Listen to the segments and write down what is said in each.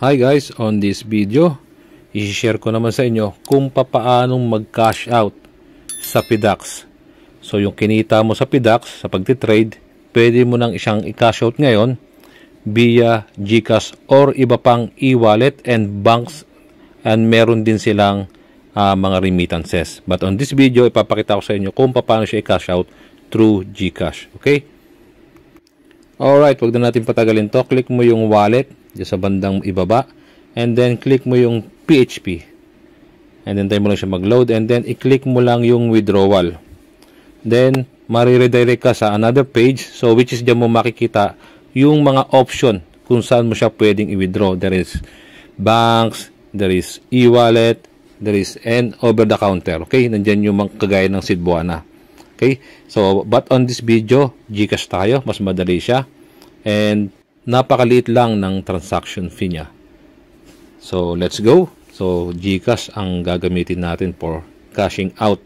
Hi guys, on this video, i-share ko naman sa inyo kung paanong mag-cash out sa PDAX. So yung kinita mo sa PDAX, sa pagtitrade, pwede mo nang isang i-cash out ngayon via GCash or iba pang e-wallet and banks, and meron din silang mga remittances. But on this video, ipapakita ko sa inyo kung paano siya i-cash out through GCash. Okay? Alright, wag na natin patagalin to. Click mo yung wallet dyan sa bandang ibaba, and then click mo yung PHP, and then tayo mo lang siya mag-load, and then i-click mo lang yung withdrawal. Then mariredirect ka sa another page, so which is dyan mo makikita yung mga option kung saan mo siya pwedeng i-withdraw. There is banks, there is e-wallet, there is and over the counter. Okay, nandyan yung mga kagaya ng Cebuana. Okay, so but on this video, GCash tayo, mas madali siya, and napakaliit lang ng transaction fee niya. So let's go. So GCash ang gagamitin natin for cashing out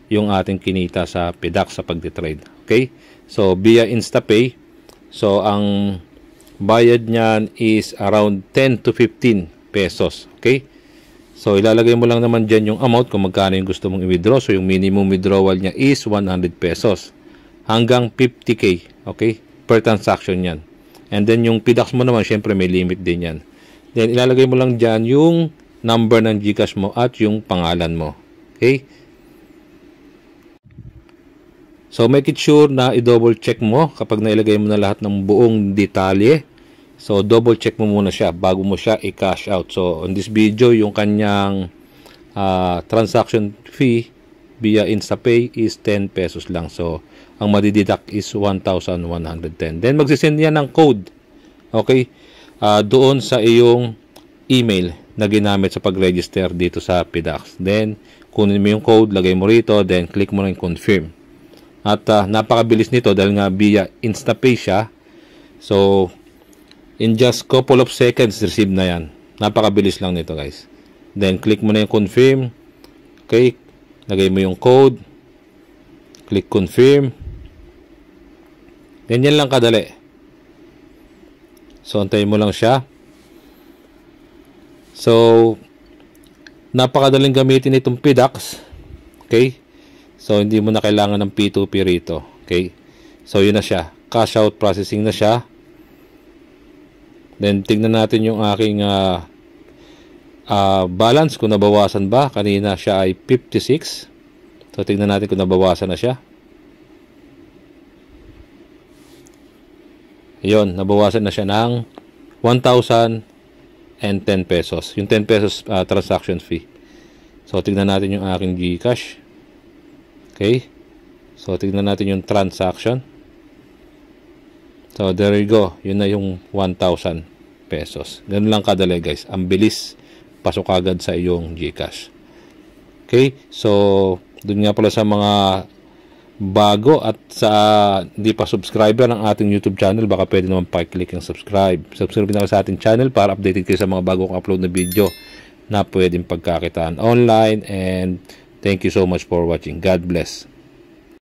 yung ating kinita sa PDAX sa pagtitrade. Okay, so via InstaPay. So ang bayad niyan is around 10 to 15 pesos. Okay, so ilalagay mo lang naman dyan yung amount kung magkano yung gusto mong i-withdraw. So yung minimum withdrawal niya is 100 pesos hanggang 50k, okay, per transaction yan. And then yung PDAX mo naman, syempre may limit din yan. Then ilalagay mo lang dyan yung number ng GCash mo at yung pangalan mo. Okay, so make it sure na i-double check mo kapag nailagay mo na lahat ng buong detalye. So double check mo muna siya bago mo siya i-cash out. So on this video, yung kanyang transaction fee via InstaPay is 10 pesos lang. So ang madideduct is 1,110. Then magsisend yan ng code, okay, doon sa iyong email na ginamit sa pag-register dito sa PDAX. Then kunin mo yung code, lagay mo rito, then click mo na yung confirm. At napakabilis nito dahil nga via InstaPay siya. So in just couple of seconds, receive na yan. Napakabilis lang nito guys. Then click mo na yung confirm. Okay, lagay mo yung code, click confirm. Ganyan lang kadali. So antayin mo lang siya. So napakadaling gamitin itong PDAX. Okay, so hindi mo na kailangan ng P2P rito. Okay, so yun na siya, cash out processing na siya. Then tignan natin yung aking balance kung nabawasan ba. Kanina siya ay 56. So tignan natin kung nabawasan na siya. Yun, nabawasan na siya ng 1,010 pesos. Yung 10 pesos transaction fee. So tignan natin yung aking GCash. Okay, so tignan natin yung transaction. So there you go, yun na yung 1,000 pesos. Ganun lang kadali guys, ang bilis, pasok agad sa iyong GCash. Okay, so dun nga pala sa mga bago at sa hindi pa subscriber ng ating YouTube channel, baka pwede naman pa-click yung subscribe. Subscribe na sa ating channel para updated kayo sa mga bagong upload na video na pwedeng pagkakitaan online. And thank you so much for watching. God bless.